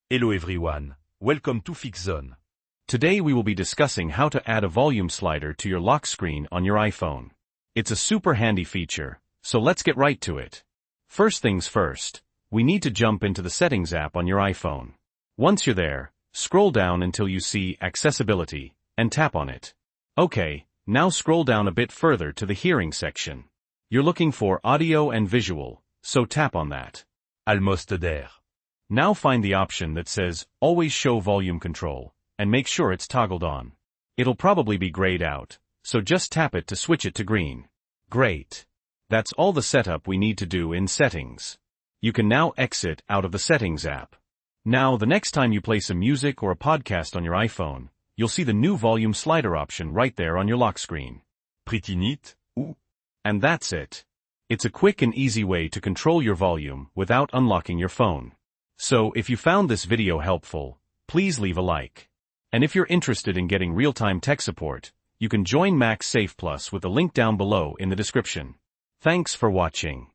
Hello everyone, welcome to FixZone. Today we will be discussing how to add a volume slider to your lock screen on your iPhone. It's a super handy feature, so let's get right to it. First things first, we need to jump into the Settings app on your iPhone. Once you're there, scroll down until you see Accessibility, and tap on it. Okay, now scroll down a bit further to the Hearing section. You're looking for Audio and Visual, so tap on that. Almost there. Now find the option that says Always Show Volume Control, and make sure it's toggled on. It'll probably be grayed out, so just tap it to switch it to green. Great. That's all the setup we need to do in Settings. You can now exit out of the Settings app. Now the next time you play some music or a podcast on your iPhone, you'll see the new volume slider option right there on your lock screen. Pretty neat, ooh. And that's it. It's a quick and easy way to control your volume without unlocking your phone. So if you found this video helpful, please leave a like. And if you're interested in getting real-time tech support, you can join Max Safe Plus with the link down below in the description. Thanks for watching.